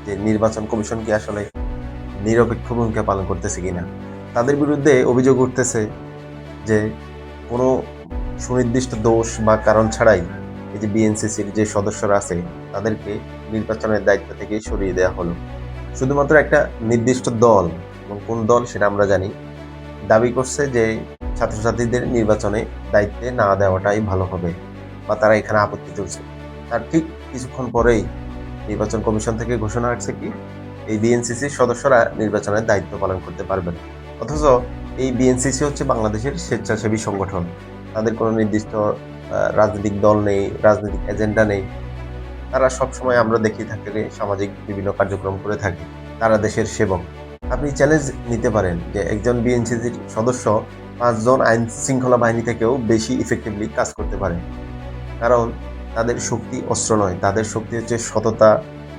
যে নির্বাচন কমিশন কি আসলে নিরপেক্ষ ভূমিকা পালন করতেছে কিনা। তাদের বিরুদ্ধে অভিযোগ উঠতেছে যে কোনো সুনির্দিষ্ট দোষ বা কারণ ছাড়াই এই যে বিএনসিসির যে সদস্যরা আছে তাদেরকে নির্বাচনের দায়িত্ব থেকে সরিয়ে দেওয়া হলো। শুধুমাত্র একটা নির্দিষ্ট দল, এবং কোন দল সেটা আমরা জানি, দাবি করছে যে ছাত্রছাত্রীদের নির্বাচনে দায়িত্বে না দেওয়াটাই ভালো হবে, বা তারা এখানে আপত্তি তুলছে। তার ঠিক কিছুক্ষণ পরেই নির্বাচন কমিশন থেকে ঘোষণা আসছে কি এই বিএনসিসির সদস্যরা নির্বাচনের দায়িত্ব পালন করতে পারবেন। অথচ এই বিএনসিসি হচ্ছে বাংলাদেশের স্বেচ্ছাসেবী সংগঠন। তাদের কোনো নির্দিষ্ট রাজনৈতিক দল নেই, রাজনৈতিক এজেন্ডা নেই। তারা সবসময় আমরা দেখি থাকে সামাজিক বিভিন্ন কার্যক্রম করে থাকে। তারা দেশের সেবক। আপনি চ্যালেঞ্জ নিতে পারেন যে একজন বিএনসিসির সদস্য ৫ জন আইন শৃঙ্খলা বাহিনী থেকেও বেশি ইফেক্টিভলি কাজ করতে পারে। কারণ তাদের শক্তি অস্ত্র নয়, তাদের শক্তি হচ্ছে সততা,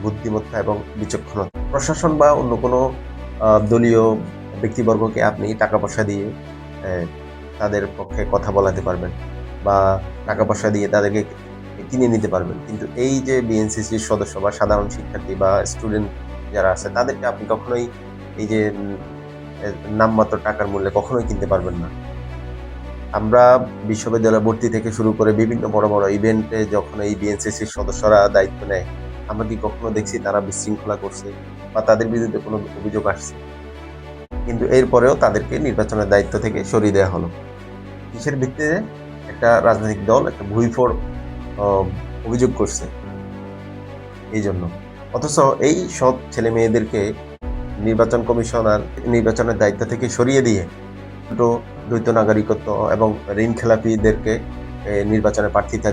বুদ্ধিমত্তা এবং বিচক্ষণতা। প্রশাসন বা অন্য কোনো দলীয় ব্যক্তিবর্গকে আপনি টাকা পয়সা দিয়ে তাদের পক্ষে কথা বলাতে পারবেন, বা টাকা পয়সা দিয়ে তাদেরকে কিনে নিতে পারবেন। কিন্তু এই যে বিএনসিসির সদস্য বা সাধারণ শিক্ষার্থী বা স্টুডেন্ট যারা আছে তাদেরকে আপনি কখনোই এই যে নামমাত্র টাকার মূল্যে কখনোই কিনতে পারবেন না। আমরা বিশ্ববিদ্যালয় ভর্তি থেকে শুরু করে বিভিন্ন বড় বড় ইভেন্টে যখন এই বিএনসিসির সদস্যরা দায়িত্ব নেয়, আমরা কি কখনো দেখছি তারা বিশৃঙ্খলা করছে বা তাদের বিরুদ্ধে কোনো অভিযোগ আসছে? কিন্তু এরপরেও তাদেরকে নির্বাচনের দায়িত্ব থেকে সরিয়ে দেওয়া হলো। কিসের ভিত্তিতে? একটা রাজনৈতিক দল একটা ভুইফোড় অভিযোগ করছে এই জন্য। অথচ এই সব ছেলে মেয়েদেরকে নির্বাচন কমিশনার নির্বাচনের দায়িত্ব থেকে সরিয়ে দিয়ে দ্বৈত নাগরিকত্ব এবং ঋণ খেলাপিদেরকে নির্বাচনে প্রার্থিতা